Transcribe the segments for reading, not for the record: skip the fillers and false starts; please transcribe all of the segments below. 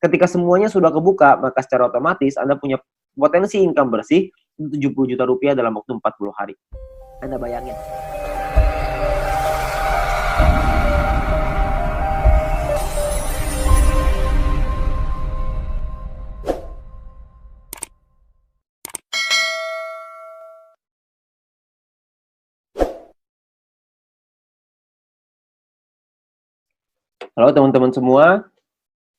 Ketika semuanya sudah kebuka, maka secara otomatis Anda punya potensi income bersih 70 juta rupiah dalam waktu 40 hari. Anda bayangin. Halo teman-teman semua,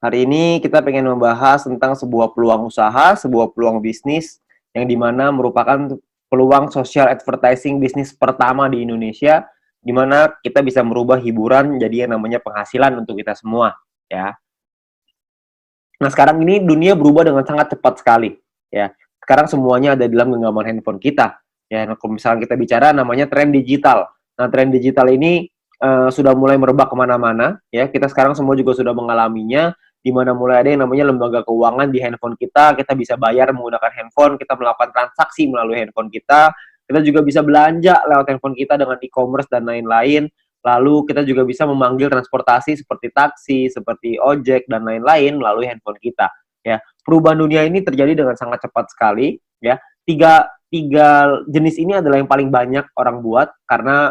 hari ini kita pengen membahas tentang sebuah peluang usaha, sebuah peluang bisnis yang dimana merupakan peluang social advertising bisnis pertama di Indonesia, dimana kita bisa merubah hiburan jadi yang namanya penghasilan untuk kita semua, ya. Nah sekarang ini dunia berubah dengan sangat cepat sekali, ya. Sekarang semuanya ada dalam genggaman handphone kita, ya. Nah, kalau misalnya kita bicara namanya tren digital. Nah tren digital ini sudah mulai merebak kemana-mana, ya. Kita sekarang semua juga sudah mengalaminya, di mana mulai ada yang namanya lembaga keuangan di handphone kita bisa bayar menggunakan handphone, kita melakukan transaksi melalui handphone kita juga bisa belanja lewat handphone kita dengan e-commerce dan lain-lain, lalu kita juga bisa memanggil transportasi seperti taksi, seperti ojek, dan lain-lain melalui handphone kita, ya. Perubahan dunia ini terjadi dengan sangat cepat sekali, ya. Tiga jenis ini adalah yang paling banyak orang buat karena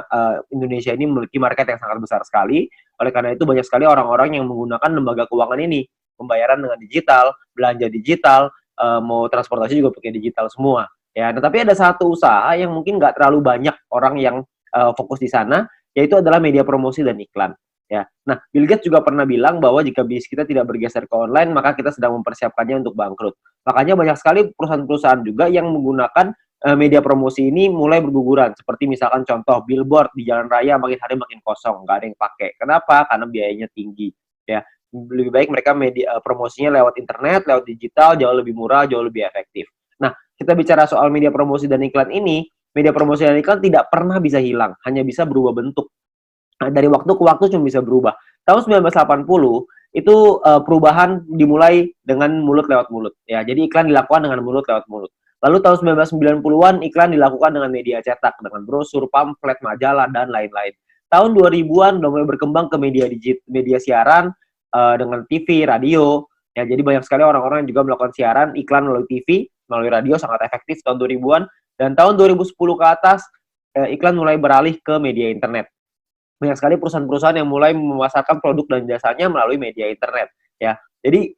Indonesia ini memiliki market yang sangat besar sekali. Oleh karena itu banyak sekali orang-orang yang menggunakan lembaga keuangan ini, pembayaran dengan digital, belanja digital, mau transportasi juga pakai digital semua. Ya, nah, tapi ada satu usaha yang mungkin nggak terlalu banyak orang yang fokus di sana, yaitu adalah media promosi dan iklan. Ya, nah Bill Gates juga pernah bilang bahwa jika bisnis kita tidak bergeser ke online, maka kita sedang mempersiapkannya untuk bangkrut. Makanya banyak sekali perusahaan-perusahaan juga yang menggunakan media promosi ini mulai berguguran. Seperti misalkan contoh billboard di jalan raya makin hari makin kosong, nggak ada yang pakai. Kenapa? Karena biayanya tinggi. Ya, lebih baik mereka media promosinya lewat internet, lewat digital, jauh lebih murah, jauh lebih efektif. Nah, kita bicara soal media promosi dan iklan ini, media promosi dan iklan tidak pernah bisa hilang, hanya bisa berubah bentuk. Nah, dari waktu ke waktu cuma bisa berubah. Tahun 1980 itu perubahan dimulai dengan mulut lewat mulut. Ya, jadi iklan dilakukan dengan mulut lewat mulut. Lalu tahun 1990-an iklan dilakukan dengan media cetak, dengan brosur, pamflet, majalah, dan lain-lain. Tahun 2000-an udah mulai berkembang ke media siaran dengan TV, radio. Ya, jadi banyak sekali orang-orang yang juga melakukan siaran iklan melalui TV, melalui radio sangat efektif tahun 2000-an. Dan tahun 2010 ke atas iklan mulai beralih ke media internet. Banyak sekali perusahaan-perusahaan yang mulai memasarkan produk dan jasanya melalui media internet, ya. Jadi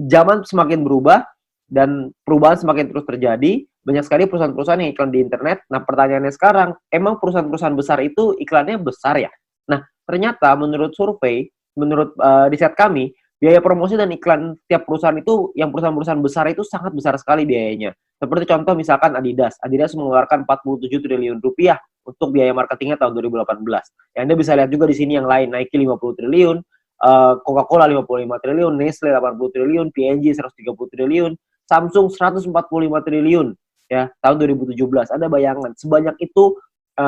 zaman semakin berubah dan perubahan semakin terus terjadi. Banyak sekali perusahaan-perusahaan yang iklan di internet. Nah, pertanyaannya sekarang, emang perusahaan-perusahaan besar itu iklannya besar ya? Nah, ternyata menurut survei, menurut riset kami, biaya promosi dan iklan tiap perusahaan itu, yang perusahaan-perusahaan besar itu sangat besar sekali biayanya. Seperti contoh misalkan Adidas. Adidas mengeluarkan 47 triliun rupiah untuk biaya marketingnya tahun 2018. Ya, Anda bisa lihat juga di sini yang lain, Nike 50 triliun, Coca-Cola 55 triliun, Nestle 80 triliun, P&G 130 triliun, Samsung 145 triliun, ya, tahun 2017. Ada bayangan sebanyak itu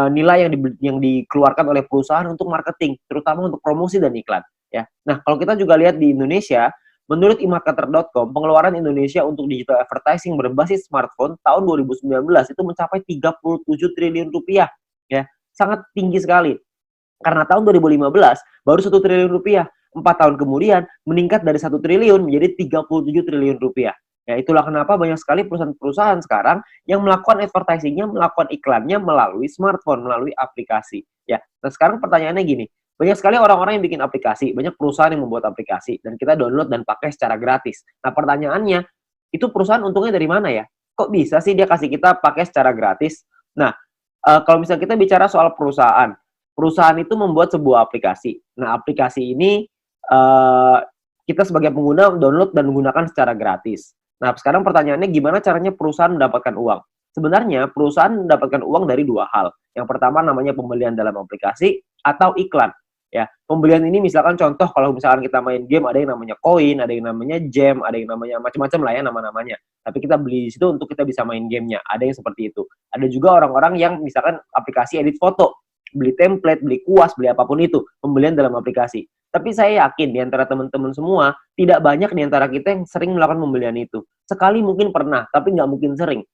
nilai yang dikeluarkan oleh perusahaan untuk marketing, terutama untuk promosi dan iklan, ya. Nah, kalau kita juga lihat di Indonesia, menurut emarketer.com, pengeluaran Indonesia untuk digital advertising berbasis smartphone tahun 2019 itu mencapai 37 triliun rupiah. Ya, sangat tinggi sekali. Karena tahun 2015 baru 1 triliun rupiah. 4 tahun kemudian meningkat dari 1 triliun menjadi 37 triliun rupiah. Ya, itulah kenapa banyak sekali perusahaan-perusahaan sekarang yang melakukan advertisingnya, melakukan iklannya melalui smartphone, melalui aplikasi. Ya, nah sekarang pertanyaannya gini, banyak sekali orang-orang yang bikin aplikasi, banyak perusahaan yang membuat aplikasi, dan kita download dan pakai secara gratis. Nah pertanyaannya, itu perusahaan untungnya dari mana ya? Kok bisa sih dia kasih kita pakai secara gratis? Nah, kalau misalnya kita bicara soal perusahaan, perusahaan itu membuat sebuah aplikasi. Nah, aplikasi ini kita sebagai pengguna download dan menggunakan secara gratis. Nah, sekarang pertanyaannya gimana caranya perusahaan mendapatkan uang? Sebenarnya perusahaan mendapatkan uang dari dua hal. Yang pertama namanya pembelian dalam aplikasi atau iklan. Ya, pembelian ini misalkan contoh kalau misalkan kita main game ada yang namanya koin, ada yang namanya gem, ada yang namanya macam-macam lah ya nama-namanya. Tapi kita beli di situ untuk kita bisa main gamenya. Ada yang seperti itu. Ada juga orang-orang yang misalkan aplikasi edit foto, beli template, beli kuas, beli apapun itu, pembelian dalam aplikasi. Tapi saya yakin di antara teman-teman semua, tidak banyak di antara kita yang sering melakukan pembelian itu. Sekali mungkin pernah, tapi nggak mungkin sering.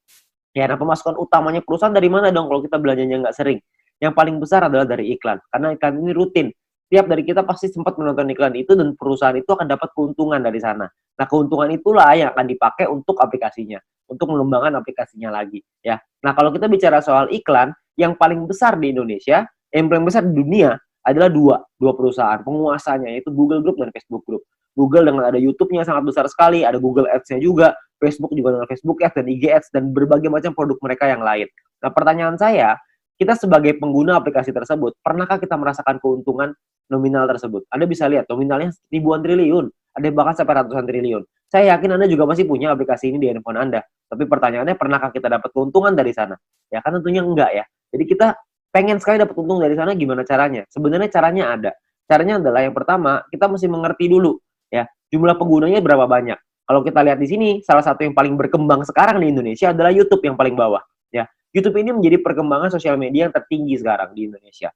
Ya, nah pemasukan utamanya perusahaan dari mana dong kalau kita belanjanya nggak sering? Yang paling besar adalah dari iklan. Karena iklan ini rutin. setiap dari kita pasti sempat menonton iklan itu dan perusahaan itu akan dapat keuntungan dari sana. Nah, keuntungan itulah yang akan dipakai untuk aplikasinya, untuk mengembangkan aplikasinya lagi, ya. Nah, kalau kita bicara soal iklan, yang paling besar di Indonesia, yang paling besar di dunia adalah dua perusahaan penguasanya, yaitu Google Group dan Facebook Group. Google dengan ada YouTube-nya sangat besar sekali, ada Google Ads-nya juga, Facebook juga dengan Facebook Ads dan IG Ads dan berbagai macam produk mereka yang lain. Nah, pertanyaan saya, kita sebagai pengguna aplikasi tersebut, pernahkah kita merasakan keuntungan nominal tersebut? Anda bisa lihat nominalnya ribuan triliun, ada bahkan sampai ratusan triliun. Saya yakin Anda juga pasti punya aplikasi ini di handphone Anda. Tapi pertanyaannya, pernahkah kita dapat keuntungan dari sana? Ya kan tentunya enggak ya. Jadi kita pengen sekali dapat untung dari sana, gimana caranya? Sebenarnya caranya ada. Caranya adalah yang pertama, kita mesti mengerti dulu ya, jumlah penggunanya berapa banyak. Kalau kita lihat di sini, salah satu yang paling berkembang sekarang di Indonesia adalah YouTube yang paling bawah ya. YouTube ini menjadi perkembangan sosial media yang tertinggi sekarang di Indonesia.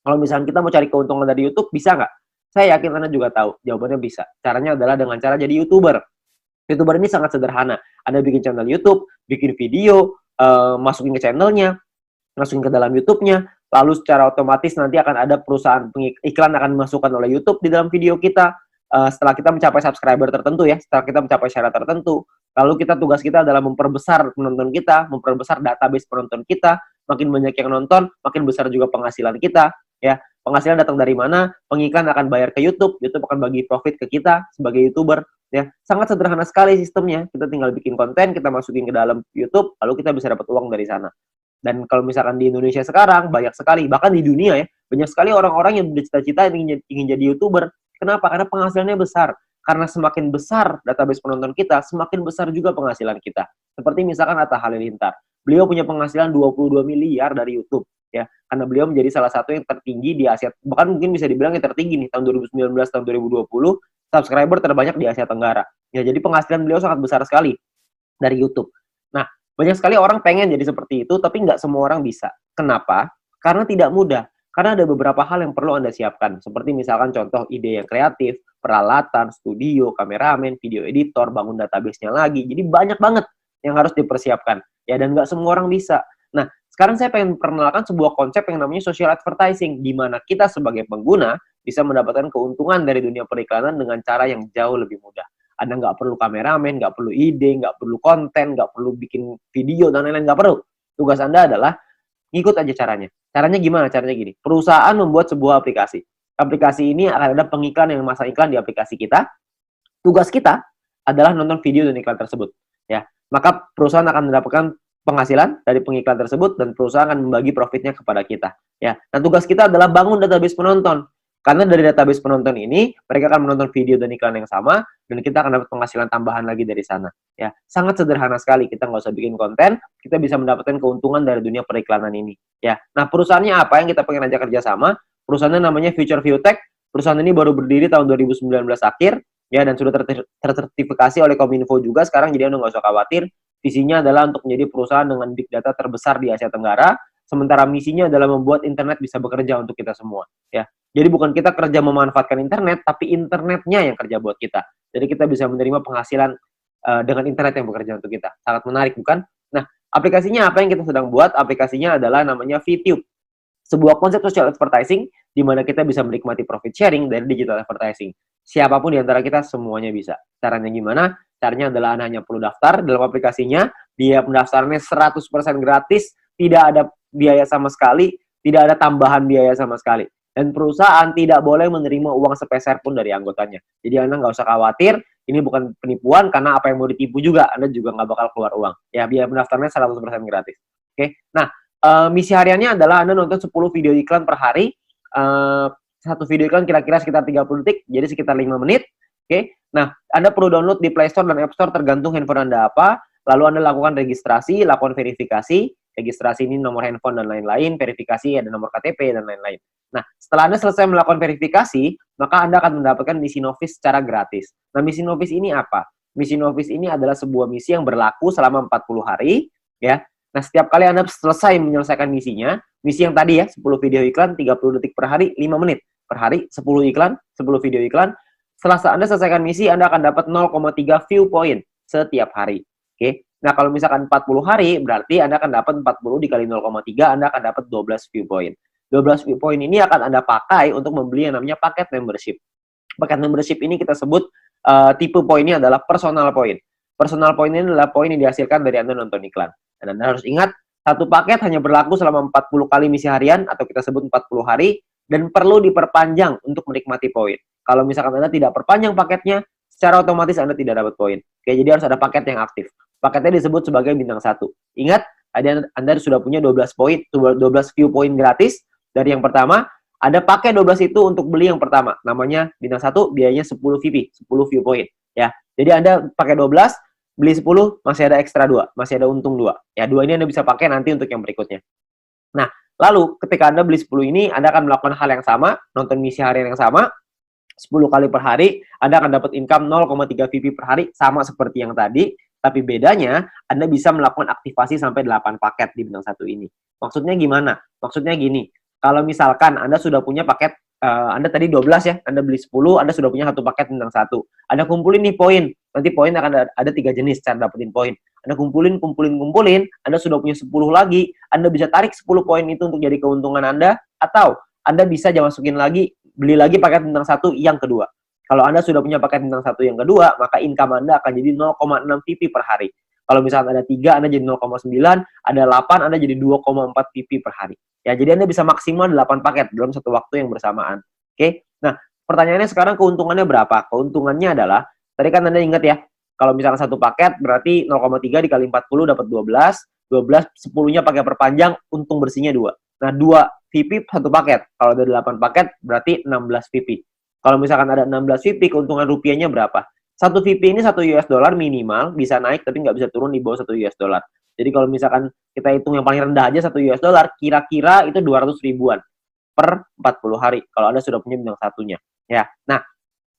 Kalau misalnya kita mau cari keuntungan dari YouTube, bisa nggak? Saya yakin Anda juga tahu, jawabannya bisa. Caranya adalah dengan cara jadi YouTuber. YouTuber ini sangat sederhana. Anda bikin channel YouTube, bikin video, masukin ke channelnya, masukin ke dalam YouTube-nya, lalu secara otomatis nanti akan ada perusahaan iklan akan dimasukkan oleh YouTube di dalam video kita. Setelah kita mencapai subscriber tertentu ya, setelah kita mencapai syarat tertentu, lalu tugas kita adalah memperbesar penonton kita, memperbesar database penonton kita, makin banyak yang nonton, makin besar juga penghasilan kita, ya. Penghasilan datang dari mana? Pengiklan akan bayar ke YouTube, YouTube akan bagi profit ke kita sebagai YouTuber, ya. Sangat sederhana sekali sistemnya, kita tinggal bikin konten, kita masukin ke dalam YouTube, lalu kita bisa dapat uang dari sana. Dan kalau misalkan di Indonesia sekarang, banyak sekali, bahkan di dunia ya, banyak sekali orang-orang yang bercita-cita ingin jadi YouTuber. Kenapa? Karena penghasilannya besar. Karena semakin besar database penonton kita, semakin besar juga penghasilan kita. Seperti misalkan Atta Halilintar. Beliau punya penghasilan 22 miliar dari YouTube. Ya, karena beliau menjadi salah satu yang tertinggi di Asia, bahkan mungkin bisa dibilang yang tertinggi nih, tahun 2019, tahun 2020, subscriber terbanyak di Asia Tenggara. Ya, jadi penghasilan beliau sangat besar sekali dari YouTube. Nah, banyak sekali orang pengen jadi seperti itu, tapi nggak semua orang bisa. Kenapa? Karena tidak mudah. Karena ada beberapa hal yang perlu Anda siapkan. Seperti misalkan contoh ide yang kreatif, peralatan, studio, kameramen, video editor, bangun database-nya lagi. Jadi banyak banget yang harus dipersiapkan. Ya, dan nggak semua orang bisa. Nah, sekarang saya pengen perkenalkan sebuah konsep yang namanya social advertising, di mana kita sebagai pengguna bisa mendapatkan keuntungan dari dunia periklanan dengan cara yang jauh lebih mudah. Anda nggak perlu kameramen, nggak perlu ide, nggak perlu konten, nggak perlu bikin video, dan lain-lain, nggak perlu. Tugas Anda adalah ngikut aja caranya. Caranya gimana? Caranya gini. Perusahaan membuat sebuah aplikasi. Aplikasi ini akan ada pengiklan yang masang iklan di aplikasi kita. Tugas kita adalah nonton video dan iklan tersebut. Ya, maka perusahaan akan mendapatkan penghasilan dari pengiklan tersebut dan perusahaan akan membagi profitnya kepada kita. Ya, nah tugas kita adalah bangun database penonton. Karena dari database penonton ini, mereka akan menonton video dan iklan yang sama, dan kita akan dapat penghasilan tambahan lagi dari sana. Ya, sangat sederhana sekali. Kita nggak usah bikin konten, kita bisa mendapatkan keuntungan dari dunia periklanan ini. Ya, nah perusahaannya apa yang kita pengen ajak kerjasama? Perusahaannya namanya Future View Tech. Perusahaan ini baru berdiri tahun 2019 akhir, ya, dan sudah tersertifikasi oleh Kominfo juga sekarang, jadi Anda nggak usah khawatir. Visinya adalah untuk menjadi perusahaan dengan big data terbesar di Asia Tenggara, sementara misinya adalah membuat internet bisa bekerja untuk kita semua. Ya, jadi bukan kita kerja memanfaatkan internet, tapi internetnya yang kerja buat kita. Jadi kita bisa menerima penghasilan dengan internet yang bekerja untuk kita. Sangat menarik, bukan? Nah, aplikasinya apa yang kita sedang buat? Aplikasinya adalah namanya VTube. Sebuah konsep social advertising di mana kita bisa menikmati profit sharing dari digital advertising. Siapapun di antara kita semuanya bisa. Caranya gimana? Caranya adalah Anda hanya perlu daftar dalam aplikasinya, biaya pendaftarannya 100% gratis, tidak ada biaya sama sekali, tidak ada tambahan biaya sama sekali. Dan perusahaan tidak boleh menerima uang sepeser pun dari anggotanya. Jadi Anda nggak usah khawatir, ini bukan penipuan, karena apa yang mau ditipu juga, Anda juga nggak bakal keluar uang. Ya, biaya pendaftarannya 100% gratis. Oke, nah, misi hariannya adalah Anda nonton 10 video iklan per hari, satu video iklan kira-kira sekitar 30 detik, jadi sekitar 5 menit. Oke, nah, Anda perlu download di Play Store dan App Store tergantung handphone Anda apa, lalu Anda lakukan registrasi, lakukan verifikasi, registrasi ini nomor handphone dan lain-lain, verifikasi ada nomor KTP dan lain-lain. Nah, setelah Anda selesai melakukan verifikasi, maka Anda akan mendapatkan misi novis secara gratis. Nah, misi novis ini apa? Misi novis ini adalah sebuah misi yang berlaku selama 40 hari, ya. Nah, setiap kali Anda selesai menyelesaikan misinya, misi yang tadi ya, 10 video iklan, 30 detik per hari, 5 menit per hari, 10 iklan, 10 video iklan. Setelah Anda selesaikan misi, Anda akan dapat 0,3 view point setiap hari. Oke. Nah, kalau misalkan 40 hari, berarti Anda akan dapat 40 dikali 0,3, Anda akan dapat 12 view point. 12 VIP point ini akan Anda pakai untuk membeli yang namanya paket membership. Paket membership ini kita sebut tipe poinnya adalah personal point. Personal point ini adalah poin yang dihasilkan dari Anda nonton iklan. Dan Anda harus ingat, satu paket hanya berlaku selama 40 kali misi harian atau kita sebut 40 hari dan perlu diperpanjang untuk menikmati poin. Kalau misalkan Anda tidak perpanjang paketnya, secara otomatis Anda tidak dapat poin. Oke, jadi harus ada paket yang aktif. Paketnya disebut sebagai bintang 1. Ingat, Anda sudah punya 12 poin, 12 view point gratis dari yang pertama. Ada pakai 12 itu untuk beli yang pertama. Namanya bintang 1, biayanya 10 VP, 10 view point. Ya. Jadi Anda pakai 12, beli 10, masih ada ekstra 2, masih ada untung 2. Ya, 2 ini Anda bisa pakai nanti untuk yang berikutnya. Nah, lalu ketika Anda beli 10 ini, Anda akan melakukan hal yang sama, nonton misi harian yang sama, 10 kali per hari, Anda akan dapat income 0,3 VP per hari, sama seperti yang tadi, tapi bedanya, Anda bisa melakukan aktivasi sampai 8 paket di bintang 1 ini. Maksudnya gimana? Maksudnya gini, kalau misalkan Anda sudah punya paket, Anda tadi 12 ya, Anda beli 10, Anda sudah punya satu paket bintang 1. Anda kumpulin nih poin, nanti poin akan ada 3 jenis cara dapetin poin. Anda kumpulin, Anda sudah punya 10 lagi, Anda bisa tarik 10 poin itu untuk jadi keuntungan Anda, atau Anda bisa masukin lagi, beli lagi paket bintang 1 yang kedua. Kalau Anda sudah punya paket bintang 1 yang kedua, maka income Anda akan jadi 0,6 VP per hari. Kalau misalnya ada 3, Anda jadi 0,9, ada 8, Anda jadi 2,4 VP per hari. Ya, jadi Anda bisa maksimal 8 paket dalam satu waktu yang bersamaan. Oke? Nah, pertanyaannya sekarang keuntungannya berapa? Keuntungannya adalah, tadi kan Anda ingat ya, kalau misalkan satu paket berarti 0,3 dikali 40 dapat 12, 10-nya pakai perpanjang, untung bersihnya 2. Nah, 2 VP satu paket. Kalau ada 8 paket berarti 16 VP. Kalau misalkan ada 16 VP, keuntungan rupiahnya berapa? Satu VP ini 1 US dollar minimal, bisa naik tapi nggak bisa turun di bawah 1 US dollar. Jadi kalau misalkan kita hitung yang paling rendah aja 1 US dollar, kira-kira itu 200 ribuan per 40 hari. Kalau Anda sudah punya bintang satunya. Ya. Nah,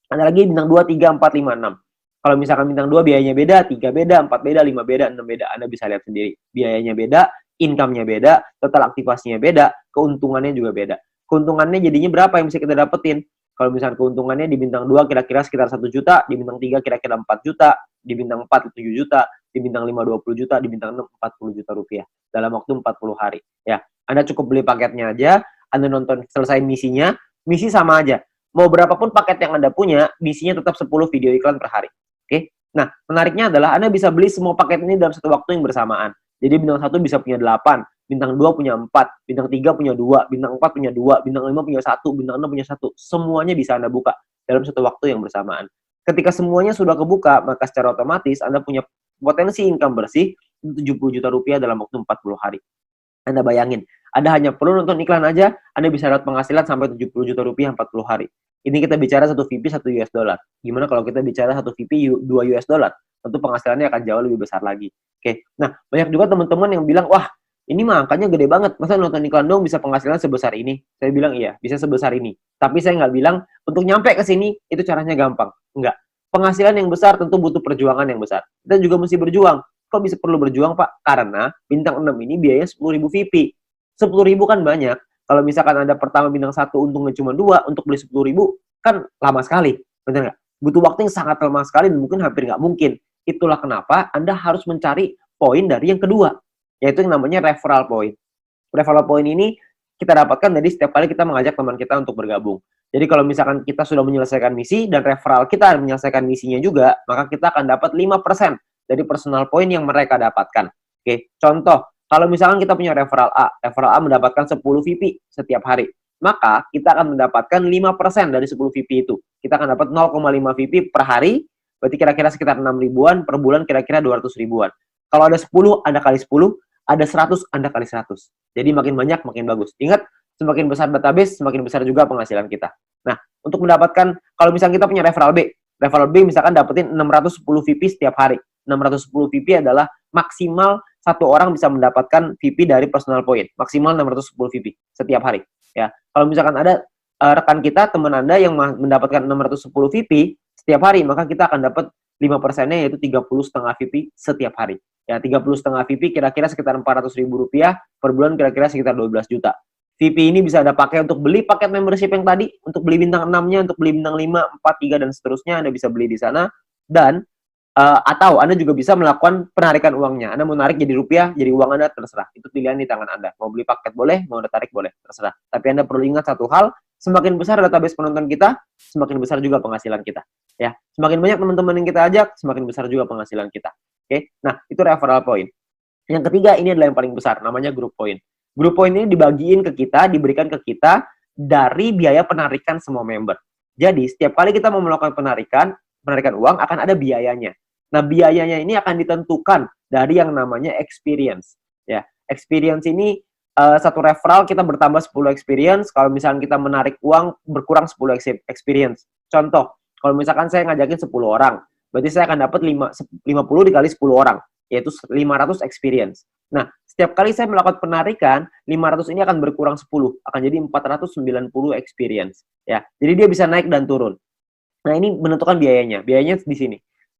ada lagi bintang 2, 3, 4, 5, 6. Kalau misalkan bintang 2 biayanya beda, 3 beda, 4 beda, 5 beda, 6 beda. Anda bisa lihat sendiri. Biayanya beda, income-nya beda, total aktivasinya beda, keuntungannya juga beda. Keuntungannya jadinya berapa yang bisa kita dapetin? Kalau misalnya keuntungannya di bintang 2 kira-kira sekitar 1 juta, di bintang 3 kira-kira 4 juta, di bintang 4 7 juta, di bintang 5 20 juta, di bintang 6 40 juta rupiah dalam waktu 40 hari. Ya, Anda cukup beli paketnya aja, Anda nonton selesai misinya, misi sama aja. Mau berapapun paket yang Anda punya, misinya tetap 10 video iklan per hari. Oke? Nah, menariknya adalah Anda bisa beli semua paket ini dalam satu waktu yang bersamaan. Jadi bintang 1 bisa punya 8, bintang 2 punya 4, bintang 3 punya 2, bintang 4 punya 2, bintang 5 punya 1, bintang 6 punya 1. Semuanya bisa Anda buka dalam satu waktu yang bersamaan. Ketika semuanya sudah kebuka, maka secara otomatis Anda punya potensi income bersih 70 juta rupiah dalam waktu 40 hari. Anda bayangin, Anda hanya perlu nonton iklan aja, Anda bisa dapat penghasilan sampai 70 juta rupiah 40 hari. Ini kita bicara 1 VP 1 US dollar. Gimana kalau kita bicara 1 VP 2 US dollar? Tentu penghasilannya akan jauh lebih besar lagi. Oke. Nah, banyak juga teman-teman yang bilang, wah, ini mah angkanya gede banget. Masa nonton iklan dong bisa penghasilan sebesar ini? Saya bilang iya, bisa sebesar ini. Tapi saya nggak bilang untuk nyampe ke sini itu caranya gampang. Enggak. Penghasilan yang besar tentu butuh perjuangan yang besar. Kita juga mesti berjuang. Kok bisa perlu berjuang, Pak? Karena bintang 6 ini biayanya 10.000 VP. 10.000 kan banyak. Kalau misalkan Anda pertama bintang 1 untungnya cuma 2, untuk beli 10.000 kan lama sekali. Benar nggak? Butuh waktu yang sangat lama sekali dan mungkin hampir nggak mungkin. Itulah kenapa Anda harus mencari poin dari yang kedua, yaitu yang namanya referral point. Referral point ini kita dapatkan dari setiap kali kita mengajak teman kita untuk bergabung. Jadi kalau misalkan kita sudah menyelesaikan misi dan referral kita menyelesaikan misinya juga, maka kita akan dapat 5% dari personal point yang mereka dapatkan. Oke, contoh, kalau misalkan kita punya referral A mendapatkan 10 VP setiap hari, maka kita akan mendapatkan 5% dari 10 VP itu. Kita akan dapat 0,5 VP per hari, berarti kira-kira sekitar 6 ribuan, per bulan kira-kira 200 ribuan. Kalau ada 10, Anda kali 10, ada 100, Anda kali 100. Jadi makin banyak, makin bagus. Ingat, semakin besar database, semakin besar juga penghasilan kita. Nah, untuk mendapatkan, kalau misalnya kita punya referral B misalkan dapetin 610 VP setiap hari. 610 VP adalah maksimal satu orang bisa mendapatkan VP dari personal point. Maksimal 610 VP setiap hari. Ya, kalau misalkan ada rekan kita, teman Anda yang mendapatkan 610 VP setiap hari, maka kita akan dapat 5%-nya yaitu 30,5 VP setiap hari. Ya, 30,5 VP kira-kira sekitar 400 ribu rupiah per bulan, kira-kira sekitar 12 juta. VP ini bisa Anda pakai untuk beli paket membership yang tadi, untuk beli bintang 6-nya, untuk beli bintang 5, 4, 3, dan seterusnya, Anda bisa beli di sana. Dan Atau Anda juga bisa melakukan penarikan uangnya. Anda mau narik jadi rupiah, jadi uang Anda, terserah. Itu pilihan di tangan Anda. Mau beli paket boleh, mau Anda tarik boleh, terserah. Tapi Anda perlu ingat satu hal, semakin besar database penonton kita, semakin besar juga penghasilan kita. Ya, semakin banyak teman-teman yang kita ajak, semakin besar juga penghasilan kita. Oke, nah itu referral point. Yang ketiga, ini adalah yang paling besar, namanya group point. Group point ini dibagiin ke kita, diberikan ke kita dari biaya penarikan semua member. Jadi, setiap kali kita mau melakukan penarikan uang akan ada biayanya. Nah, biayanya ini akan ditentukan dari yang namanya experience. Ya, experience ini satu referral kita bertambah 10 experience. Kalau misalkan kita menarik uang berkurang 10 experience. Contoh, kalau misalkan saya ngajakin 10 orang, berarti saya akan dapat 50 dikali 10 orang, yaitu 500 experience. Nah, setiap kali saya melakukan penarikan, 500 ini akan berkurang 10, akan jadi 490 experience. Ya, jadi dia bisa naik dan turun. Nah, ini menentukan biayanya. Biayanya di sini.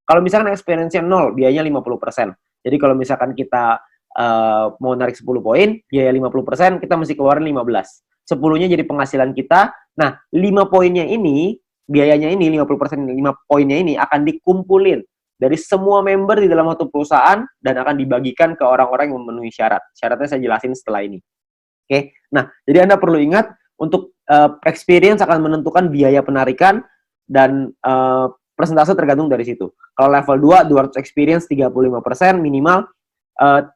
Kalau misalkan experience-nya 0, biayanya 50%. Jadi kalau misalkan kita mau narik 10 poin, biaya 50%, kita mesti keluarin 15. 10-nya jadi penghasilan kita. Nah, 5 poinnya ini, biayanya ini, 50%, 5 poinnya ini akan dikumpulin dari semua member di dalam satu perusahaan dan akan dibagikan ke orang-orang yang memenuhi syarat. Syaratnya saya jelasin setelah ini. Oke. Nah, jadi Anda perlu ingat untuk experience akan menentukan biaya penarikan dan persentase tergantung dari situ. Kalau level 2, 200 experience 35% minimal,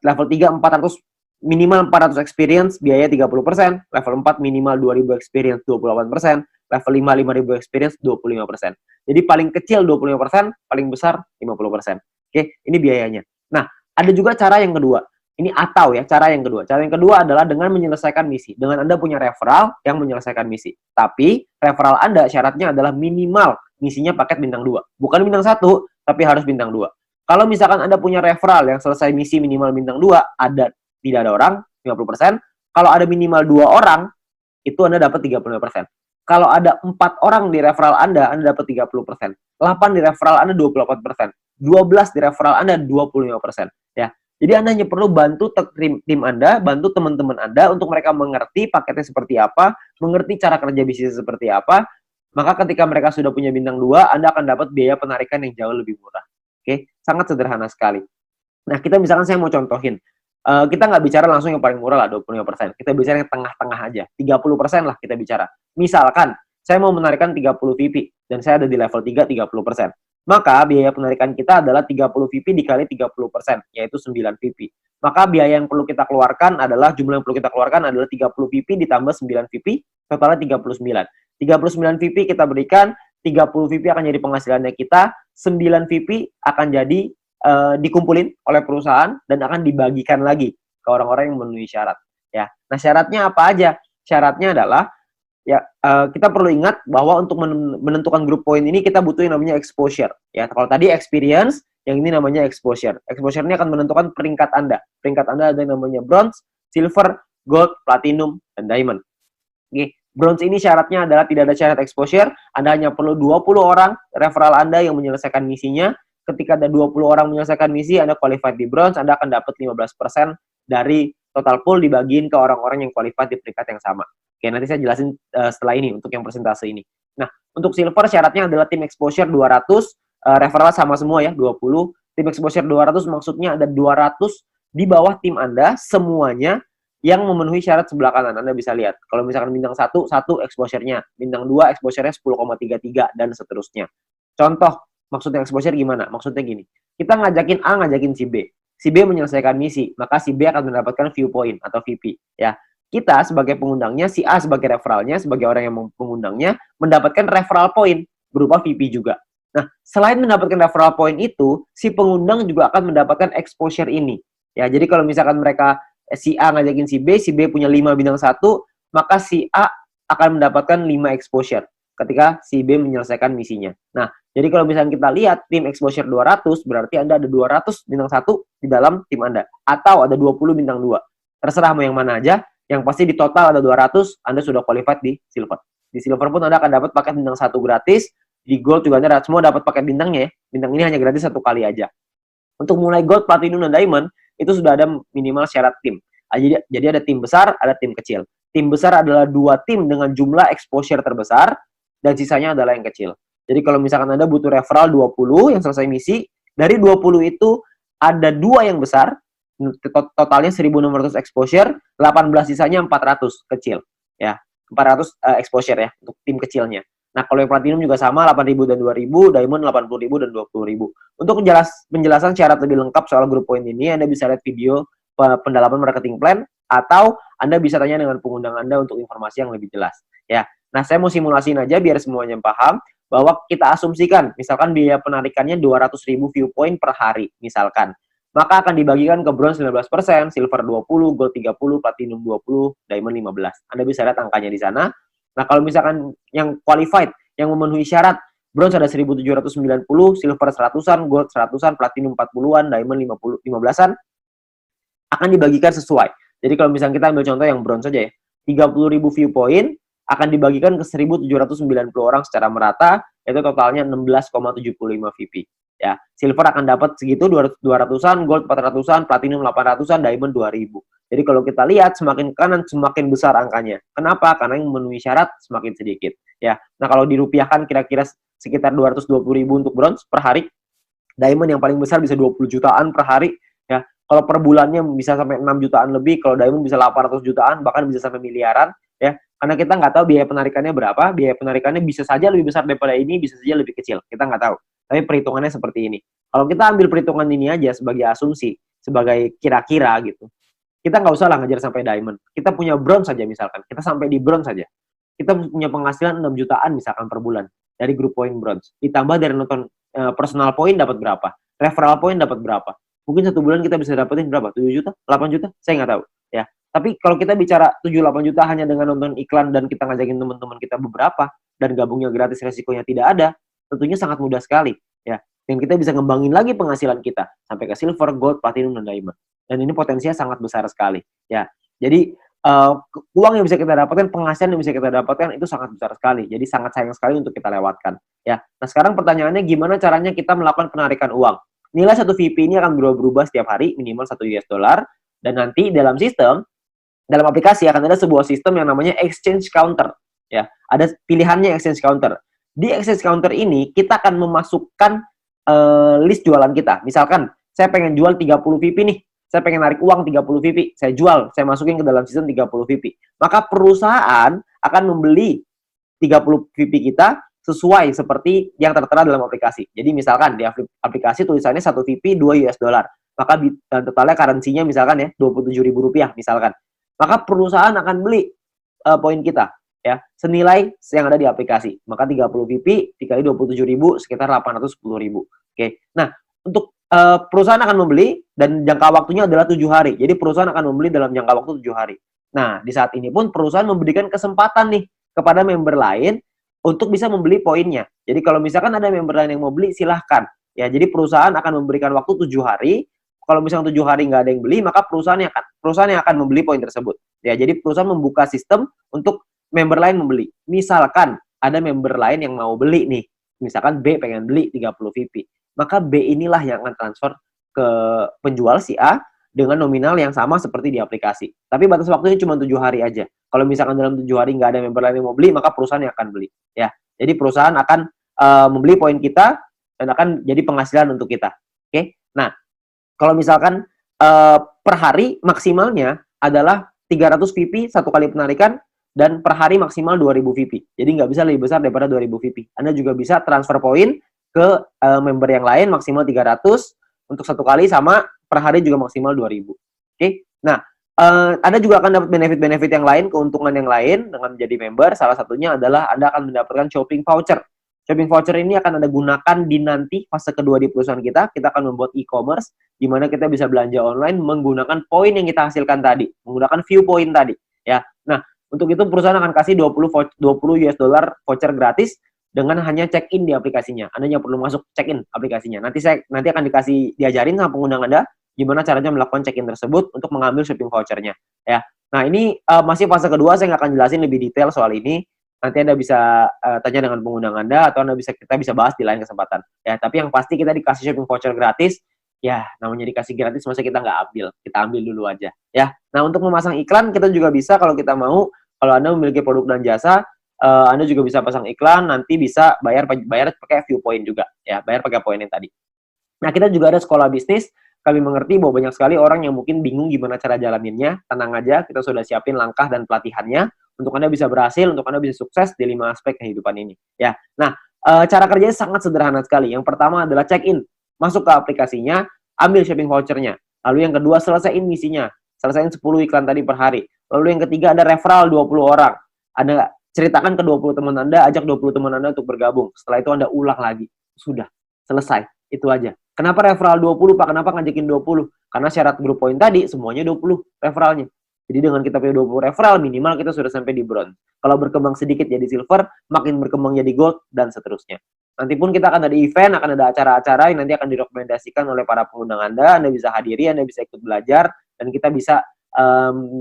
level 3 400 minimal 400 experience biaya 30%, level 4 minimal 2000 experience 28%, level 5 5000 experience 25%. Jadi paling kecil 25%, paling besar 50%. Oke, ini biayanya. Nah, ada juga cara yang kedua. Ini atau ya, cara yang kedua. Cara yang kedua adalah dengan menyelesaikan misi. Dengan Anda punya referral yang menyelesaikan misi. Tapi referral Anda syaratnya adalah minimal misinya paket bintang 2. Bukan bintang 1, tapi harus bintang 2. Kalau misalkan Anda punya referral yang selesai misi minimal bintang 2, tidak ada orang, 50%. Kalau ada minimal 2 orang, itu Anda dapat 35%. Kalau ada 4 orang di referral Anda dapat 30%. 8 di referral Anda 28%. 12 di referral Anda 25%. Ya. Jadi Anda hanya perlu bantu tim Anda, bantu teman-teman Anda untuk mereka mengerti paketnya seperti apa, mengerti cara kerja bisnis seperti apa. Maka ketika mereka sudah punya bintang 2, Anda akan dapat biaya penarikan yang jauh lebih murah. Oke, sangat sederhana sekali. Nah, kita misalkan saya mau contohin. Kita nggak bicara langsung yang paling murah lah, 25%. Kita bicara yang tengah-tengah aja. 30% lah kita bicara. Misalkan, saya mau menarikan 30 VP, dan saya ada di level 3, 30%. Maka biaya penarikan kita adalah 30 VP dikali 30%, yaitu 9 VP. Maka biaya yang perlu kita keluarkan adalah, jumlah yang perlu kita keluarkan adalah 30 VP ditambah 9 VP, totalnya 39. 39 VP kita berikan, 30 VP akan jadi penghasilannya kita, 9 VP akan jadi dikumpulin oleh perusahaan dan akan dibagikan lagi ke orang-orang yang memenuhi syarat. Ya, nah syaratnya apa aja? Syaratnya adalah ya kita perlu ingat bahwa untuk menentukan group point ini kita butuh yang namanya exposure. Ya, kalau tadi experience, yang ini namanya exposure. Exposure ini akan menentukan peringkat Anda. Peringkat Anda ada yang namanya bronze, silver, gold, platinum, dan diamond. Oke, bronze ini syaratnya adalah tidak ada syarat exposure. Anda hanya perlu 20 orang referral Anda yang menyelesaikan misinya. Ketika ada 20 orang menyelesaikan misi, Anda qualified di bronze, Anda akan dapat 15% dari total pool dibagiin ke orang-orang yang qualified di peringkat yang sama. Oke, nanti saya jelasin setelah ini untuk yang persentase ini. Nah, untuk silver syaratnya adalah tim exposure 200, referral sama semua ya, 20. Tim exposure 200 maksudnya ada 200 di bawah tim Anda semuanya yang memenuhi syarat sebelah kanan. Anda bisa lihat. Kalau misalkan bintang 1 exposure-nya, bintang 2 exposure-nya 10,33 dan seterusnya. Contoh, maksudnya exposure gimana? Maksudnya gini, kita ngajakin A, ngajakin si B. Si B menyelesaikan misi, maka si B akan mendapatkan viewpoint atau VP. Ya, kita sebagai pengundangnya, si A sebagai referralnya, sebagai orang yang mengundangnya, mendapatkan referral point berupa VP juga. Nah, selain mendapatkan referral point itu, si pengundang juga akan mendapatkan exposure ini. Ya, jadi kalau misalkan mereka si A ngajakin si B punya 5 bintang 1, maka si A akan mendapatkan 5 exposure ketika si B menyelesaikan misinya. Nah, jadi kalau misalnya kita lihat tim exposure 200, berarti Anda ada 200 bintang 1 di dalam tim Anda. Atau ada 20 bintang 2. Terserah mau yang mana aja, yang pasti di total ada 200, Anda sudah qualified di silver. Di silver pun Anda akan dapat paket bintang 1 gratis, di gold juga Anda semua dapat paket bintangnya ya. Bintang ini hanya gratis 1 kali aja. Untuk mulai gold, platinum, dan diamond, itu sudah ada minimal syarat tim. Jadi ada tim besar, ada tim kecil. Tim besar adalah 2 tim dengan jumlah exposure terbesar, dan sisanya adalah yang kecil. Jadi kalau misalkan Anda butuh referral 20 yang selesai misi, Dari 20 itu ada 2 yang besar, totalnya 1.600 exposure, 18 sisanya 400 kecil, ya. 400 exposure ya untuk tim kecilnya. Nah, kalau yang platinum juga sama 8.000 dan 2.000, diamond 80.000 dan 20.000. Untuk penjelasan syarat lebih lengkap soal grup poin ini, Anda bisa lihat video pendalaman marketing plan atau Anda bisa tanya dengan pengundang Anda untuk informasi yang lebih jelas, ya. Nah, saya mau simulasiin aja biar semuanya paham bahwa kita asumsikan misalkan biaya penarikannya 200.000 view point per hari misalkan. Maka akan dibagikan ke bronze 19%, silver 20, gold 30, platinum 20, diamond 15. Anda bisa lihat angkanya di sana. Nah, kalau misalkan yang qualified, yang memenuhi syarat, bronze ada 1.790, silver 100-an, gold 100-an, platinum 40-an, diamond 15-an, akan dibagikan sesuai. Jadi kalau misalnya kita ambil contoh yang bronze saja ya, 30.000 view point akan dibagikan ke 1.790 orang secara merata, yaitu totalnya 16,75 VP. Ya, silver akan dapat segitu 200-an, gold 400-an, platinum 800-an, diamond 2.000. Jadi kalau kita lihat semakin kanan semakin besar angkanya. Kenapa? Karena yang memenuhi syarat semakin sedikit. Ya. Nah, kalau dirupiahkan kira-kira sekitar 220.000 untuk bronze per hari. Diamond yang paling besar bisa 20 jutaan per hari. Ya. Kalau per bulannya bisa sampai 6 jutaan lebih, kalau diamond bisa 800 jutaan, bahkan bisa sampai miliaran. Ya. Karena kita nggak tahu biaya penarikannya berapa. Biaya penarikannya bisa saja lebih besar daripada ini, bisa saja lebih kecil. Kita nggak tahu. Tapi perhitungannya seperti ini. Kalau kita ambil perhitungan ini aja sebagai asumsi, sebagai kira-kira gitu, kita nggak usah lah ngejar sampai diamond. Kita punya bronze saja misalkan. Kita sampai di bronze saja. Kita punya penghasilan 6 jutaan misalkan per bulan dari grup poin bronze. Ditambah dari nonton personal point dapat berapa? Referral point dapat berapa? Mungkin satu bulan kita bisa dapetin berapa? 7 juta? 8 juta? Saya nggak tahu. Ya. Tapi kalau kita bicara 7-8 juta hanya dengan nonton iklan dan kita ngajakin teman-teman kita beberapa dan gabungnya gratis, resikonya tidak ada, tentunya sangat mudah sekali, ya. Dan kita bisa ngembangin lagi penghasilan kita sampai ke silver, gold, platinum, dan diamond. Dan ini potensinya sangat besar sekali, ya. Jadi uang yang bisa kita dapatkan, penghasilan yang bisa kita dapatkan itu sangat besar sekali. Jadi sangat sayang sekali untuk kita lewatkan, ya. Nah, sekarang pertanyaannya gimana caranya kita melakukan penarikan uang? Nilai satu VP ini akan berubah-ubah setiap hari, minimal 1 US dollar, dan nanti dalam aplikasi akan ada sebuah sistem yang namanya exchange counter, ya. Ada pilihannya exchange counter. Di exchange counter ini kita akan memasukkan list jualan kita. Misalkan saya pengen jual 30 VP nih. Saya pengen narik uang 30 VP. Saya jual, saya masukin ke dalam sistem 30 VP. Maka perusahaan akan membeli 30 VP kita sesuai seperti yang tertera dalam aplikasi. Jadi misalkan di aplikasi tulisannya 1 VP 2 US dollar. Maka totalnya currency-nya misalkan ya Rp27.000 misalkan. Maka perusahaan akan beli poin kita, ya, senilai yang ada di aplikasi. Maka 30 VP dikali 27.000 sekitar 810.000. Oke. Nah, untuk perusahaan akan membeli dan jangka waktunya adalah 7 hari. Jadi perusahaan akan membeli dalam jangka waktu 7 hari. Nah, di saat ini pun perusahaan memberikan kesempatan nih kepada member lain untuk bisa membeli poinnya. Jadi kalau misalkan ada member lain yang mau beli, silahkan. Ya, jadi perusahaan akan memberikan waktu 7 hari. Kalau misalnya 7 hari nggak ada yang beli, maka perusahaan yang akan membeli poin tersebut. Ya, jadi perusahaan membuka sistem untuk member lain membeli. Misalkan ada member lain yang mau beli nih. Misalkan B pengen beli 30 VP. Maka B inilah yang akan transfer ke penjual si A dengan nominal yang sama seperti di aplikasi. Tapi batas waktunya cuma 7 hari aja. Kalau misalkan dalam 7 hari nggak ada member lain yang mau beli, maka perusahaan yang akan beli. Ya, jadi perusahaan akan membeli poin kita dan akan jadi penghasilan untuk kita. Oke? Nah, kalau misalkan per hari maksimalnya adalah 300 VP satu kali penarikan dan per hari maksimal 2.000 VP. Jadi nggak bisa lebih besar daripada 2.000 VP. Anda juga bisa transfer poin ke member yang lain maksimal 300 untuk satu kali sama per hari juga maksimal 2.000. Oke? Nah, Anda juga akan dapat benefit-benefit yang lain, keuntungan yang lain dengan menjadi member. Salah satunya adalah Anda akan mendapatkan shopping voucher. Shopping voucher ini akan Anda gunakan di nanti fase kedua di perusahaan kita. Kita akan membuat e-commerce di mana kita bisa belanja online menggunakan poin yang kita hasilkan tadi, menggunakan view point tadi, ya. Nah, untuk itu perusahaan akan kasih 20 US dollar voucher gratis dengan hanya check-in di aplikasinya. Anda hanya perlu masuk check-in aplikasinya. Nanti akan diajarin sama pengundang Anda gimana caranya melakukan check-in tersebut untuk mengambil shopping vouchernya, ya. Nah, ini masih fase kedua, saya nggak akan jelasin lebih detail soal ini. Nanti Anda bisa tanya dengan pengundang Anda atau kita bisa bahas di lain kesempatan. Ya, tapi yang pasti kita dikasih shopping voucher gratis. Ya, namanya dikasih gratis, masa kita nggak ambil? Kita ambil dulu aja. Ya, nah untuk memasang iklan kita juga bisa kalau kita mau. Kalau Anda memiliki produk dan jasa, Anda juga bisa pasang iklan. Nanti bisa bayar pakai view point juga. Ya, bayar pakai poin yang tadi. Nah, kita juga ada sekolah bisnis. Kami mengerti bahwa banyak sekali orang yang mungkin bingung gimana cara jalaninnya. Tenang aja, kita sudah siapin langkah dan pelatihannya untuk Anda bisa berhasil, untuk Anda bisa sukses di 5 aspek kehidupan ini. Ya, nah, cara kerjanya sangat sederhana sekali. Yang pertama adalah check-in. Masuk ke aplikasinya, ambil shopping voucher-nya. Lalu yang kedua, selesaiin misinya. Selesaiin 10 iklan tadi per hari. Lalu yang ketiga ada referral 20 orang. Anda ceritakan ke 20 teman Anda, ajak 20 teman Anda untuk bergabung. Setelah itu Anda ulang lagi. Sudah, selesai. Itu aja. Kenapa referral 20, Pak? Kenapa ngajakin 20? Karena syarat grup poin tadi semuanya 20 referralnya. Jadi dengan kita punya 20 referral, minimal kita sudah sampai di bronze. Kalau berkembang sedikit jadi silver, makin berkembang jadi gold, dan seterusnya. Nanti pun kita akan ada event, akan ada acara-acara yang nanti akan direkomendasikan oleh para pengundang Anda bisa hadiri, Anda bisa ikut belajar, dan kita bisa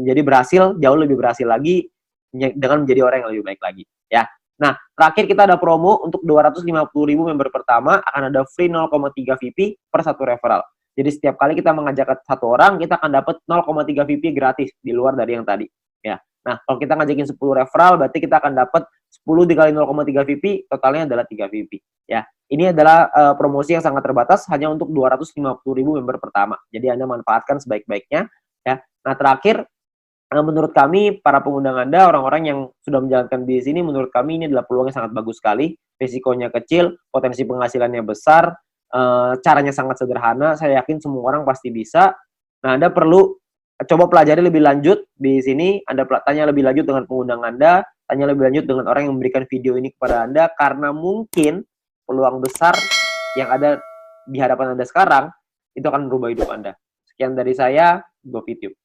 jadi berhasil, jauh lebih berhasil lagi, dengan menjadi orang yang lebih baik lagi. Ya. Nah, terakhir kita ada promo untuk 250.000 member pertama, akan ada free 0,3 VP per satu referral. Jadi setiap kali kita mengajak satu orang, kita akan dapat 0,3 VP gratis di luar dari yang tadi. Ya. Nah, kalau kita ngajakin 10 referral, berarti kita akan dapat 10 dikali 0,3 VP, totalnya adalah 3 VP. Ya. Ini adalah promosi yang sangat terbatas, hanya untuk 250.000 member pertama. Jadi Anda manfaatkan sebaik-baiknya. Ya. Nah, terakhir, menurut kami, para pengundang Anda, orang-orang yang sudah menjalankan bisnis ini, menurut kami ini adalah peluang yang sangat bagus sekali. Risikonya kecil, potensi penghasilannya besar, caranya sangat sederhana. Saya yakin semua orang pasti bisa. Nah, Anda perlu coba pelajari lebih lanjut di sini. Anda tanya lebih lanjut dengan pengundang Anda, tanya lebih lanjut dengan orang yang memberikan video ini kepada Anda, karena mungkin peluang besar yang ada di hadapan Anda sekarang, itu akan merubah hidup Anda. Sekian dari saya, GoFitube.